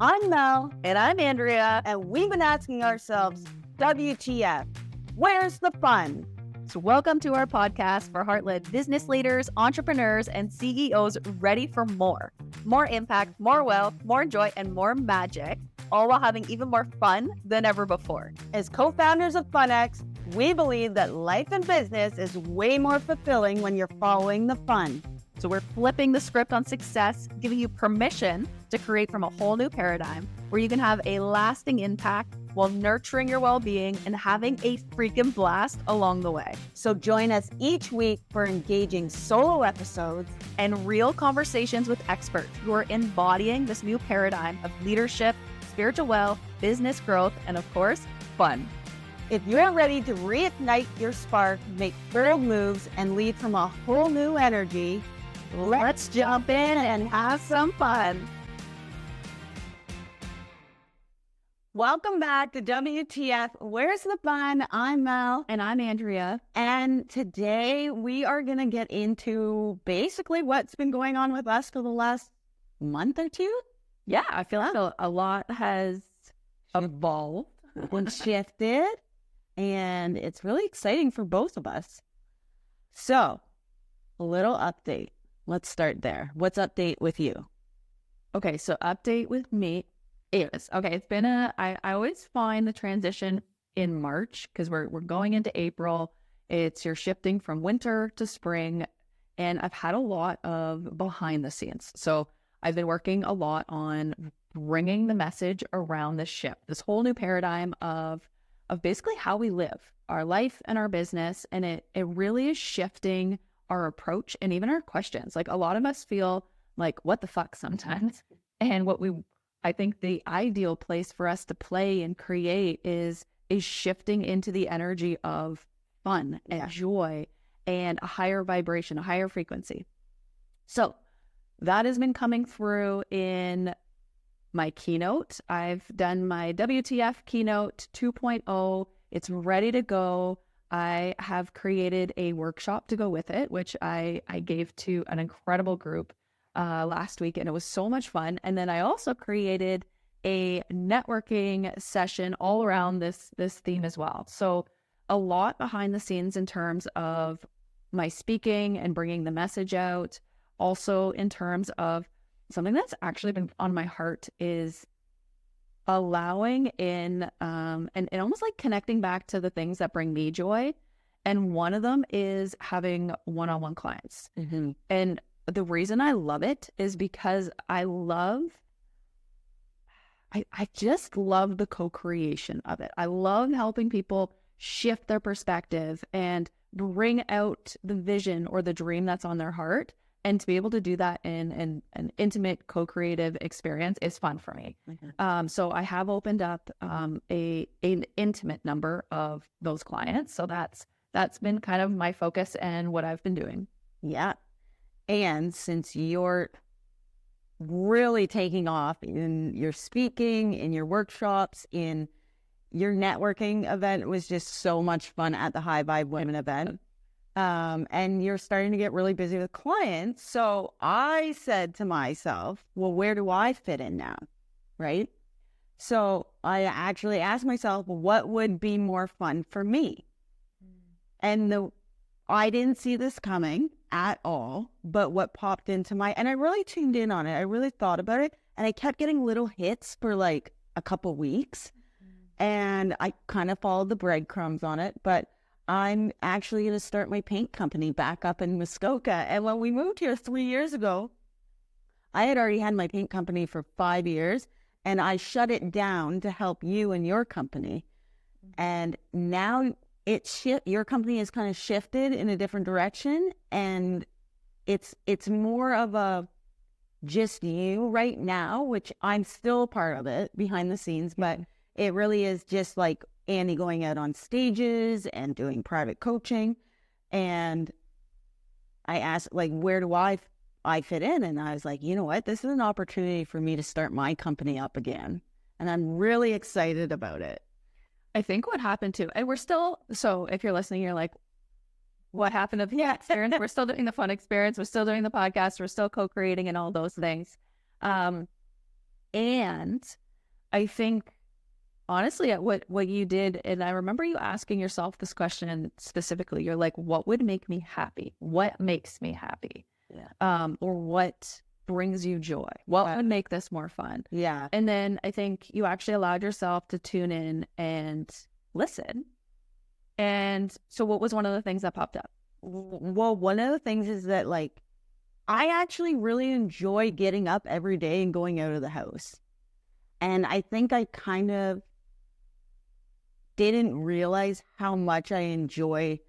I'm Mel, And I'm Andrea. and we've been asking ourselves, WTF? Where's the fun? So welcome to our podcast for heart-led business leaders, entrepreneurs, and CEOs ready for more. More impact, more wealth, more joy, and more magic, all while having even more fun than ever before. As co-founders of FunX, we believe that life and business is way more fulfilling when you're following the fun. So we're flipping the script on success, giving you permission to create from a whole new paradigm where you can have a lasting impact while nurturing your well-being and having a freaking blast along the way. So join us each week for engaging solo episodes and real conversations with experts who are embodying this new paradigm of leadership, spiritual wealth, business growth, and of course, fun. If you're ready to reignite your spark, make bold moves, and lead from a whole new energy, Let's jump in and have some fun. Welcome back to WTF. Where's the fun? I'm Mel. And I'm Andrea. And today we are going to get into basically what's been going on with us for the last month or two. Yeah, I feel like a lot has evolved and shifted, and it's really exciting for both of us. So, a little update. Let's start there. What's update with you? Okay, so update with me is, it's been I always find the transition in March because we're going into April. You're shifting from winter to spring, and I've had a lot of behind the scenes. So I've been working a lot on bringing the message around this shift, this whole new paradigm of basically how we live our life and our business. And it really is shifting our approach and even our questions. Like a lot of us feel like, what the fuck sometimes. And I think the ideal place for us to play and create is shifting into the energy of fun and joy and a higher vibration, a higher frequency. So that has been coming through in my keynote. I've done my WTF Keynote 2.0. It's ready to go. I have created a workshop to go with it, which I gave to an incredible group last week, and it was so much fun. And then I also created a networking session all around this theme as well. So a lot behind the scenes in terms of my speaking and bringing the message out. Also in terms of something that's actually been on my heart is allowing in and almost like connecting back to the things that bring me joy. And one of them is having one-on-one clients. Mm-hmm. And the reason I love it is because I just love the co-creation of it. I love helping people shift their perspective and bring out the vision or the dream that's on their heart. And to be able to do that in an intimate, co-creative experience is fun for me. Mm-hmm. So I have opened up an intimate number of those clients. So that's been kind of my focus and what I've been doing. Yeah. And since you're really taking off in your speaking, in your workshops, in your networking event, it was just so much fun at the High Vibe Women event. And you're starting to get really busy with clients. So I said to myself, well, where do I fit in now? Right? So I actually asked myself, what would be more fun for me? And I didn't see this coming at all, but what popped into and I really tuned in on it. I really thought about it, and I kept getting little hits for like a couple weeks, and I kind of followed the breadcrumbs on it, but I'm actually going to start my paint company back up in Muskoka. And when we moved here 3 years ago, I had already had my paint company for 5 years, and I shut it down to help you and your company. And now your company has kind of shifted in a different direction, and it's more of a just you right now, which I'm still part of it behind the scenes, but it really is just like Annie going out on stages and doing private coaching. And I asked, like, where do I fit in? And I was like, you know what? This is an opportunity for me to start my company up again. And I'm really excited about it. I think what happened too, and we're still, so if you're listening, you're like, what happened to the experience? We're still doing the fun experience. We're still doing the podcast. We're still co-creating and all those things. And And I think, honestly, at what you did, and I remember you asking yourself this question specifically. You're like, what would make me happy? What makes me happy? Yeah. Or what brings you joy? What would make this more fun? Yeah. And then I think you actually allowed yourself to tune in and listen. And so what was one of the things that popped up? Well, one of the things is that, like, I actually really enjoy getting up every day and going out of the house. And I think I kind of didn't realize how much I enjoy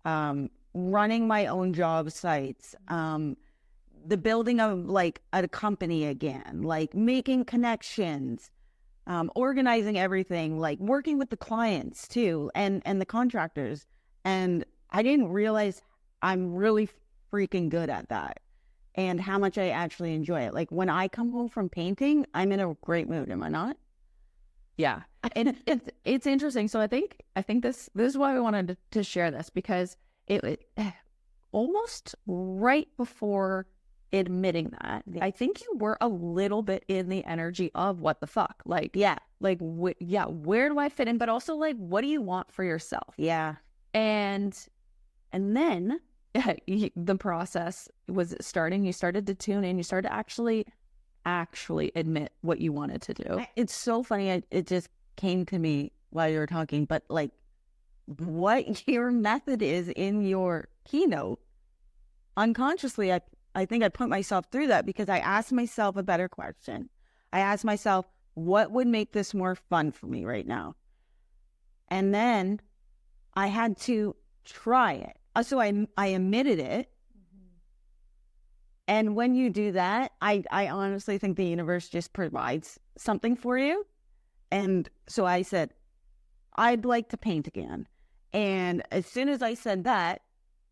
running my own job sites, the building of like a company again, like making connections, organizing everything, like working with the clients too, and the contractors. And I didn't realize I'm really freaking good at that and how much I actually enjoy it. Like when I come home from painting, I'm in a great mood. Am I not? Yeah. And it's interesting. So I think this is why we wanted to share this, because it almost right before admitting that, I think you were a little bit in the energy of what the fuck, like, yeah, like, where do I fit in? But also like, what do you want for yourself? Yeah. And then the process was starting. You started to tune in. You started to actually admit what you wanted to do. It's so funny. It just came to me while you were talking, but like what your method is in your keynote, unconsciously, I think I put myself through that because I asked myself a better question. I asked myself, what would make this more fun for me right now? And then I had to try it. So I admitted it. And when you do that, I honestly think the universe just provides something for you. And so I said, I'd like to paint again. And as soon as I said that,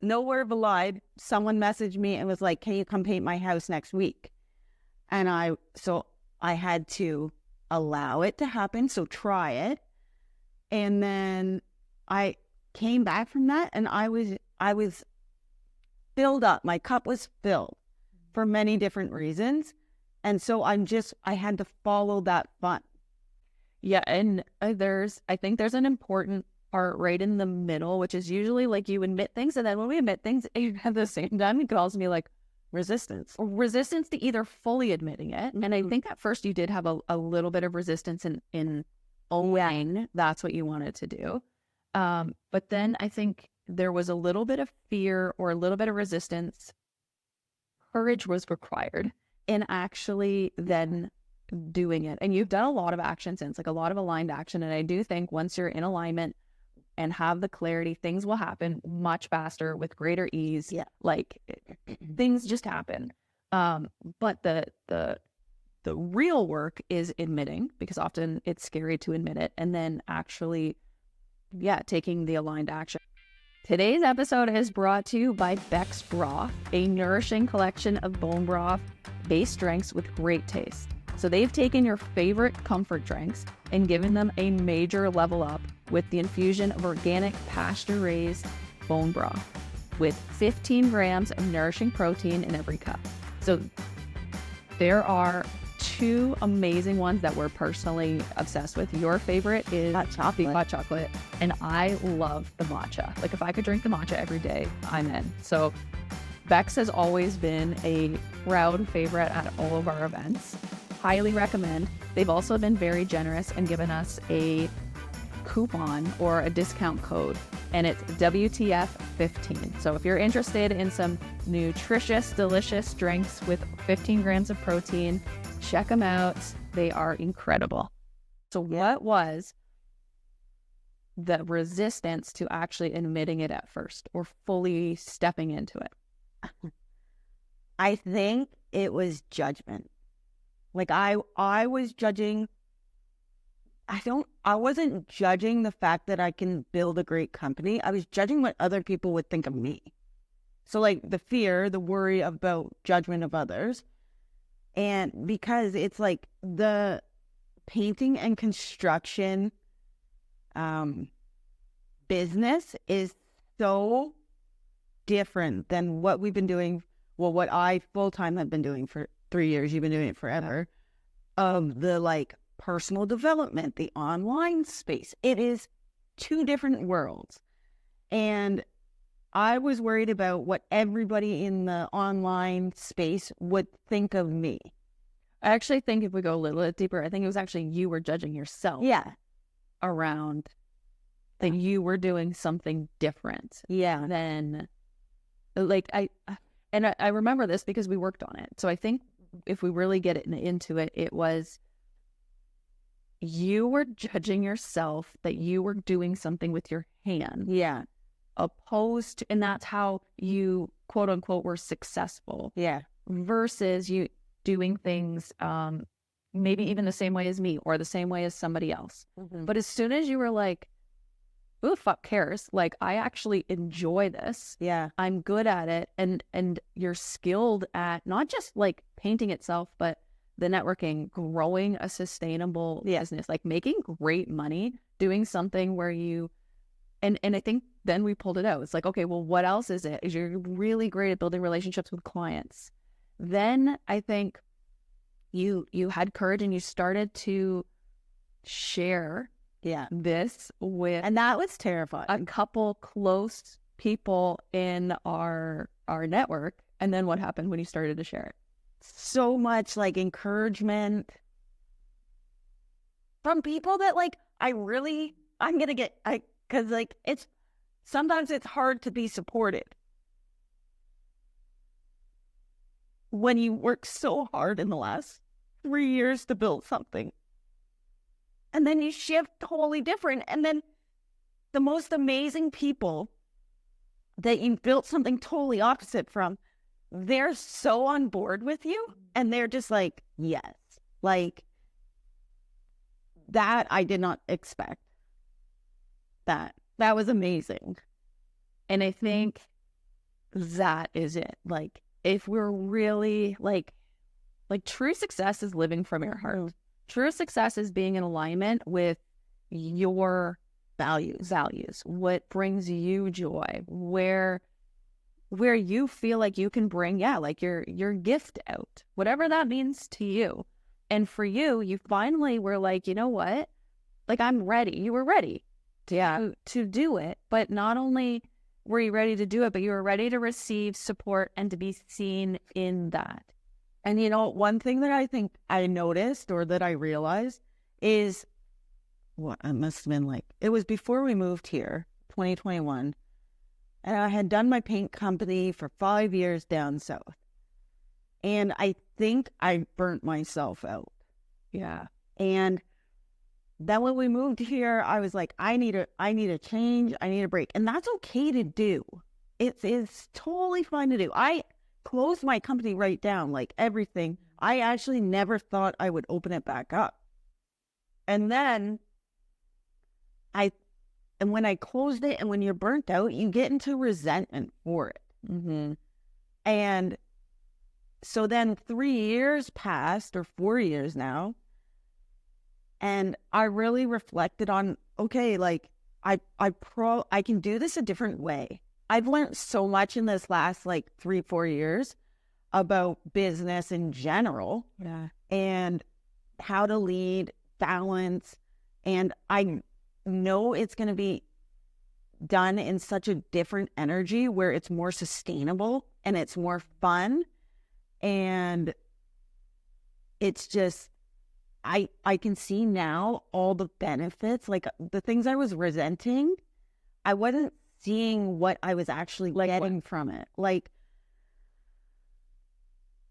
no word of a lie, someone messaged me and was like, can you come paint my house next week? And so I had to allow it to happen. So try it. And then I came back from that and I was filled up. My cup was filled for many different reasons. And so I had to follow that fun. Yeah. And I think there's an important part right in the middle, which is usually like you admit things. And then when we admit things at the same time, it could also be like resistance to either fully admitting it. And I think at first you did have a little bit of resistance in owning that's what you wanted to do. But then I think there was a little bit of fear or a little bit of resistance. Courage was required in actually then doing it. And you've done a lot of action since, like a lot of aligned action. And I do think once you're in alignment and have the clarity, things will happen much faster with greater ease. Yeah. Like things just happen. But the real work is admitting, because often it's scary to admit it, and then actually, taking the aligned action. Today's episode is brought to you by Beck's Broth, a nourishing collection of bone broth-based drinks with great taste. So they've taken your favorite comfort drinks and given them a major level up with the infusion of organic pasture-raised bone broth with 15 grams of nourishing protein in every cup. So there are two amazing ones that we're personally obsessed with. Your favorite is hot chocolate, and I love the matcha. Like if I could drink the matcha every day, I'm in. So Beck's has always been a proud favorite at all of our events. Highly recommend. They've also been very generous and given us a coupon or a discount code, and it's WTF15. So if you're interested in some nutritious, delicious drinks with 15 grams of protein, check them out. They are incredible. So what was the resistance to actually admitting it at first or fully stepping into it? I think it was judgment. Like I was judging. I wasn't judging the fact that I can build a great company. I was judging what other people would think of me. So like the fear, the worry about judgment of others. And because it's like the painting and construction business is so different than what we've been doing. Well, what I full-time have been doing for 3 years. You've been doing it forever. of the like personal development, the online space. It is two different worlds. And I was worried about what everybody in the online space would think of me. I actually think if we go a little bit deeper, I think it was actually you were judging yourself. Yeah. Around that you were doing something different. Yeah. Than like I remember this because we worked on it. So I think if we really get into it, it was you were judging yourself that you were doing something with your hand. Yeah. Opposed to, and that's how you quote unquote were successful. Yeah. Versus you doing things maybe even the same way as me or the same way as somebody else. Mm-hmm. But as soon as you were like, who the fuck cares? Like, I actually enjoy this. Yeah. I'm good at it. And you're skilled at not just like painting itself, but the networking, growing a sustainable business, like making great money, doing something where you, and I think then we pulled it out. It's like, okay, well, what else is it? Is you're really great at building relationships with clients. Then I think you had courage and you started to share this with, and that was terrifying, a couple close people in our network. And then what happened when you started to share it? So much like encouragement from people that like I'm gonna get, because like sometimes it's hard to be supported when you work so hard in the last 3 years to build something. And then you shift totally different. And then the most amazing people that you built something totally opposite from, they're so on board with you. And they're just like, yes, like that I did not expect. That was amazing. And I think that is it. Like, if we're really like true success is living from your heart. True success is being in alignment with your values, what brings you joy, where you feel like you can bring, like your gift out, whatever that means to you. And for you, you finally were like, you know what? Like, I'm ready. You were ready to do it. But not only were you ready to do it, but you were ready to receive support and to be seen in that. And, you know, one thing that I think I noticed or that I realized is what it must have been like, it was before we moved here, 2021. And I had done my paint company for 5 years down south. And I think I burnt myself out. Yeah. And then when we moved here, I was like, I need a change. I need a break. And that's okay to do. It's totally fine to do. I closed my company right down, like everything. I actually never thought I would open it back up. And then when I closed it, and when you're burnt out, you get into resentment for it. Mm-hmm. And so then 3 years passed, or 4 years now, and I really reflected on, okay, like I can do this a different way. I've learned so much in this last like 3-4 years about business in general, and how to lead, balance. And I know it's going to be done in such a different energy where it's more sustainable and it's more fun. And it's just, I can see now all the benefits, like the things I was resenting, I wasn't seeing what I was actually getting from it. Like,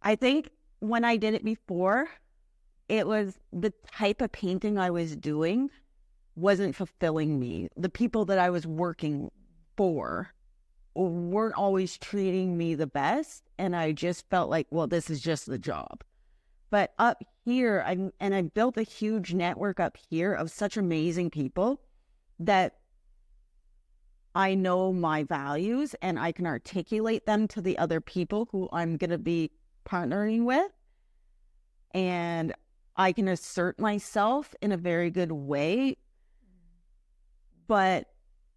I think when I did it before, it was the type of painting I was doing wasn't fulfilling me. The people that I was working for weren't always treating me the best. And I just felt like, well, this is just the job. But up here, I built a huge network up here of such amazing people that I know my values and I can articulate them to the other people who I'm going to be partnering with. And I can assert myself in a very good way. But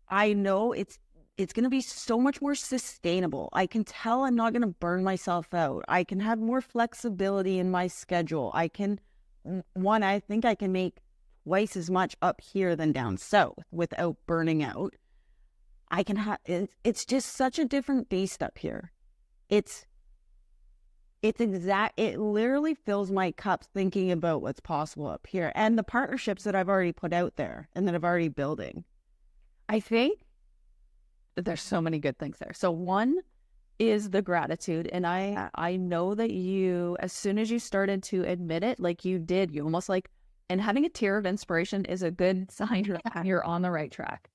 I know it's going to be so much more sustainable. I can tell I'm not going to burn myself out. I can have more flexibility in my schedule. I can one, I think I can make twice as much up here than down south without burning out. I can have, it's just such a different beast up here. It literally fills my cup thinking about what's possible up here and the partnerships that I've already put out there and that I've already building. I think that there's so many good things there. So one is the gratitude. And I know that you, as soon as you started to admit it, like you did, you almost like, and having a tear of inspiration is a good sign that you're on the right track.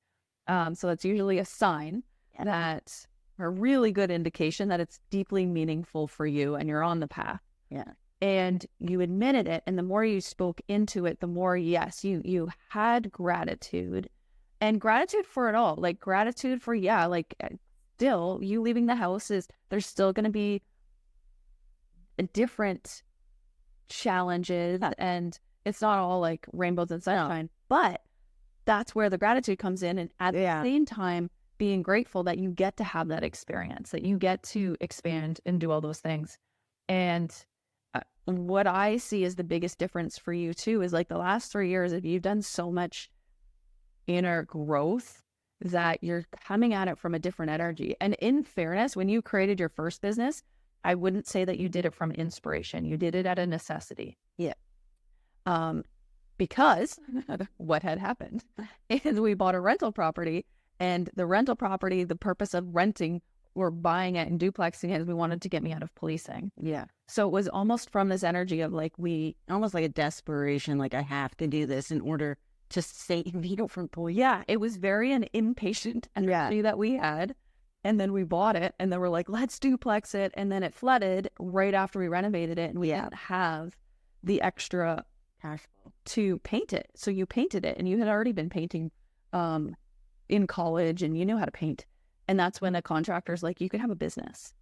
So that's usually a sign that, a really good indication that it's deeply meaningful for you and you're on the path. Yeah. And you admitted it. And the more you spoke into it, the more, yes, you had gratitude, and gratitude for it all. Like gratitude for, like still you leaving the house there's still going to be different challenges, and it's not all like rainbows and sunshine, but that's where the gratitude comes in. And at the same time, being grateful that you get to have that experience, that you get to expand and do all those things. And what I see as the biggest difference for you too is like the last 3 years, if you've done so much inner growth that you're coming at it from a different energy. And in fairness, when you created your first business, I wouldn't say that you did it from inspiration. You did it out of necessity. Yeah. Because what had happened is we bought a rental property, and the rental property, the purpose of renting or buying it and duplexing it is we wanted to get me out of policing. Yeah. So it was almost from this energy of like, almost like a desperation, like I have to do this in order to save you from police. Yeah. It was very an impatient energy that we had. And then we bought it, and then we're like, let's duplex it. And then it flooded right after we renovated it, and we didn't have the extra cash flow to paint it. So you painted it, and you had already been painting in college, and you knew how to paint. And that's when a contractor's like, you could have a business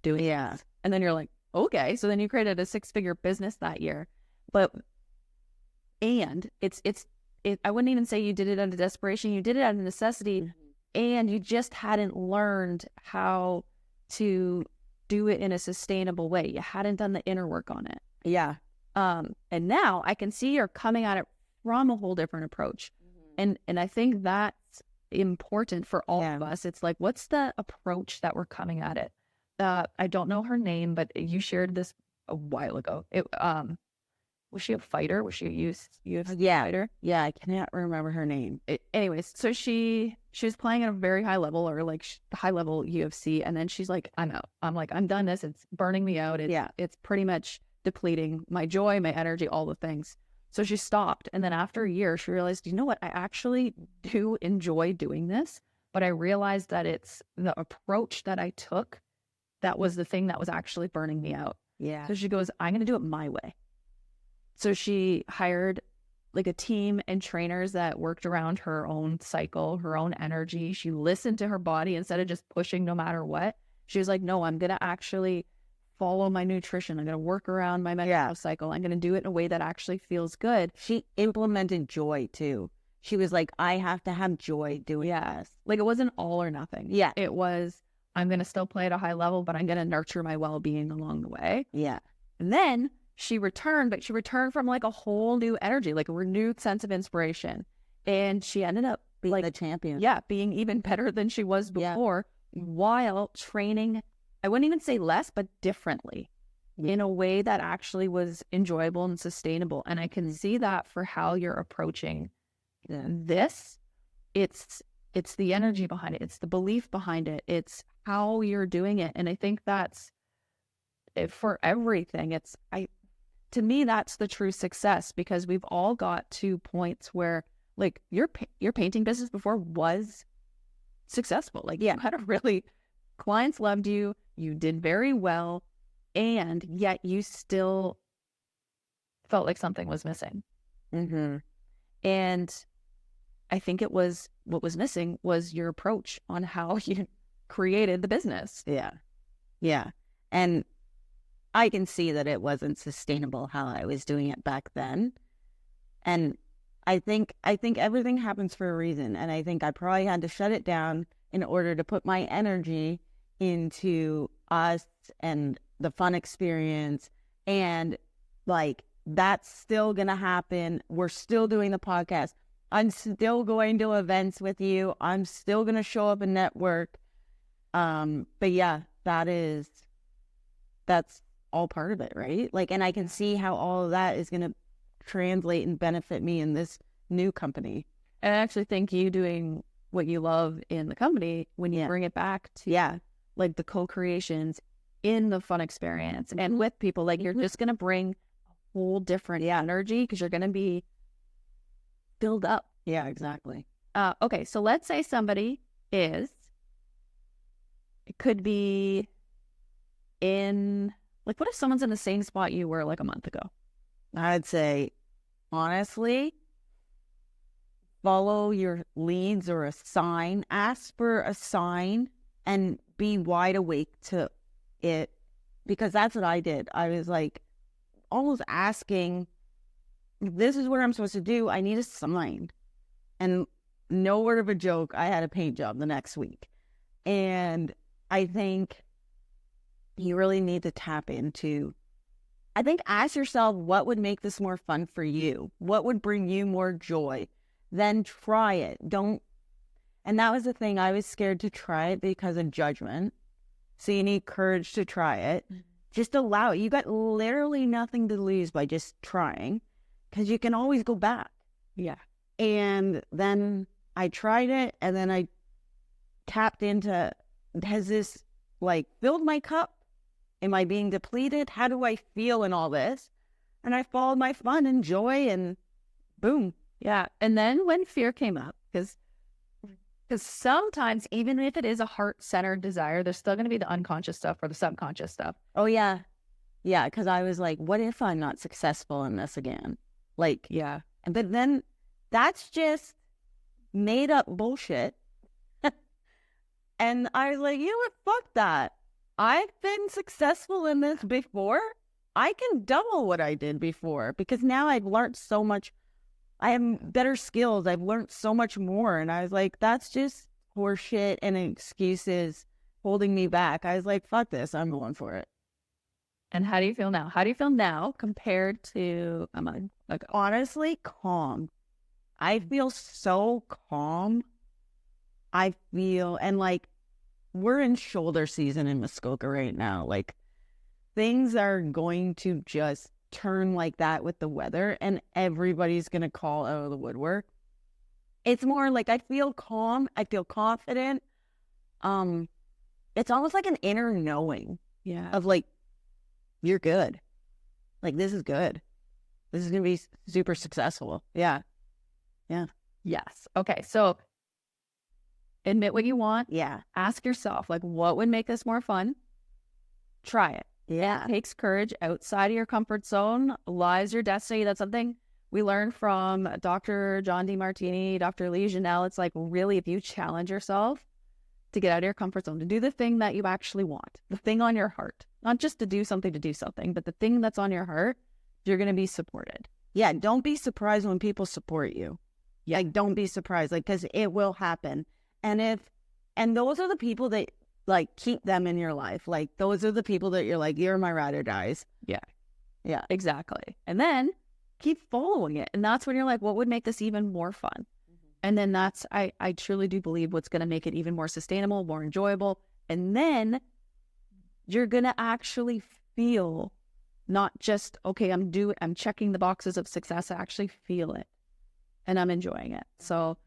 doing this. And then you're like, okay. So then you created a 6-figure business that year. And I wouldn't even say you did it out of desperation. You did it out of necessity. Mm-hmm. And you just hadn't learned how to do it in a sustainable way. You hadn't done the inner work on it. Yeah. And now I can see you're coming at it from a whole different approach. Mm-hmm. And I think that's important for all of us. It's like, what's the approach that we're coming at it? I don't know her name, but you shared this a while ago. Was she a fighter? Was she a UFC fighter? Yeah, I cannot remember her name. Anyways, so she was playing at a very high level, or like high level UFC, and then she's like, I'm out. I'm like, I'm done this. It's burning me out. It's pretty much depleting my joy, my energy, all the things. So she stopped. And then after a year, she realized, you know what? I actually do enjoy doing this, but I realized that it's the approach that I took that was the thing that was actually burning me out. Yeah. So she goes, I'm going to do it my way. So she hired like a team and trainers that worked around her own cycle, her own energy. She listened to her body instead of just pushing no matter what. She was like, no, I'm going to actually follow my nutrition. I'm going to work around my menstrual cycle. I'm going to do it in a way that actually feels good. She implemented joy too. She was like, I have to have joy doing this. Like it wasn't all or nothing. Yeah. It was, I'm going to still play at a high level, but I'm going to nurture my well-being along the way. Yeah. And then she returned, but she returned from like a whole new energy, like a renewed sense of inspiration. And she ended up being like the champion. Yeah, being even better than she was before, while training, I wouldn't even say less, but differently in a way that actually was enjoyable and sustainable. And I can see that for how you're approaching this. It's the energy behind it. It's the belief behind it. It's how you're doing it. And I think that's it for everything. To me, that's the true success, because we've all got to points where like your painting business before was successful. Like you had clients loved you, you did very well, and yet you still felt like something was missing. Mm-hmm. And I think what was missing was your approach on how you created the business. Yeah. Yeah. And I can see that it wasn't sustainable how I was doing it back then. And I think everything happens for a reason. And I think I probably had to shut it down in order to put my energy into us and the fun experience and like that's still going to happen. We're still doing the podcast. I'm still going to events with you. I'm still going to show up and network. But yeah, that's all part of it, right? Like, and I can see how all of that is going to translate and benefit me in this new company. And I actually think you doing what you love in the company, when you bring it back to like the co-creations in the fun experience and with people, like you're just going to bring a whole different energy because you're going to be filled up. Yeah, exactly. Okay, so let's say somebody it could be in, like, what if someone's in the same spot you were like a month ago? I'd say, honestly, follow your leads or a sign. Ask for a sign and be wide awake to it, because that's what I did. I was like almost asking, this is what I'm supposed to do. I need a sign. And no word of a joke, I had a paint job the next week. And I think you really need to tap into, ask yourself, what would make this more fun for you? What would bring you more joy? Then try it. And that was the thing. I was scared to try it because of judgment. So you need courage to try it. Just allow it. You got literally nothing to lose by just trying, because you can always go back. Yeah. And then I tried it, and then I tapped into, has this like filled my cup? Am I being depleted? How do I feel in all this? And I followed my fun and joy, and boom. Yeah. And then when fear came up, because sometimes even if it is a heart-centered desire, there's still going to be the unconscious stuff or the subconscious stuff. Oh, yeah. Yeah, because I was like, what if I'm not successful in this again? Like, yeah. But then that's just made up bullshit. And I was like, you know what? Fuck that. I've been successful in this before. I can double what I did before, because now I've learned so much. I have better skills. I've learned so much more. And I was like, that's just horseshit and excuses holding me back. I was like, fuck this. I'm going for it. And how do you feel now? How do you feel now compared to a month ago? Honestly, calm. I feel so calm. I feel, and like, we're in shoulder season in Muskoka right now. Like, things are going to just turn like that with the weather, and everybody's going to call out of the woodwork. It's more like I feel calm. I feel confident. It's almost like an inner knowing of like, you're good. Like, this is good. This is going to be super successful. Yeah. Yeah. Yes. Okay. So admit what you want. Yeah. Ask yourself, like, what would make this more fun? Try it. Yeah. It takes courage. Outside of your comfort zone lies your destiny. That's something we learned from Dr. John DeMartini, Dr. Lee Janelle. It's like, really, if you challenge yourself to get out of your comfort zone, to do the thing that you actually want, the thing on your heart, not just to do something, but the thing that's on your heart, you're going to be supported. Yeah. Don't be surprised when people support you. Yeah. Like, don't be surprised, like, because it will happen. And those are the people that, like, keep them in your life. Like, those are the people that you're like, you're my ride or dies. Yeah. Yeah. Exactly. And then keep following it. And that's when you're like, what would make this even more fun? Mm-hmm. And then that's, I truly do believe what's going to make it even more sustainable, more enjoyable. And then you're going to actually feel not just, okay, I'm checking the boxes of success. I actually feel it and I'm enjoying it. So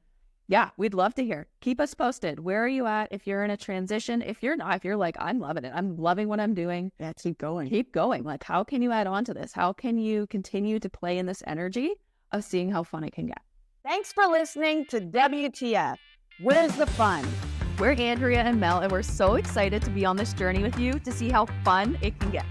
yeah, we'd love to hear. Keep us posted. Where are you at? If you're in a transition, if you're not, if you're like, I'm loving it. I'm loving what I'm doing. Yeah, keep going. Keep going. Like, how can you add on to this? How can you continue to play in this energy of seeing how fun it can get? Thanks for listening to WTF. Where's the fun? We're Andrea and Mel, and we're so excited to be on this journey with you to see how fun it can get.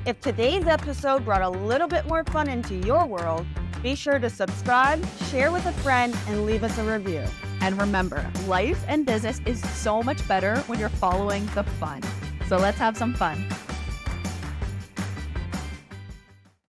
If today's episode brought a little bit more fun into your world, be sure to subscribe, share with a friend, and leave us a review. And remember, life and business is so much better when you're following the fun. So let's have some fun.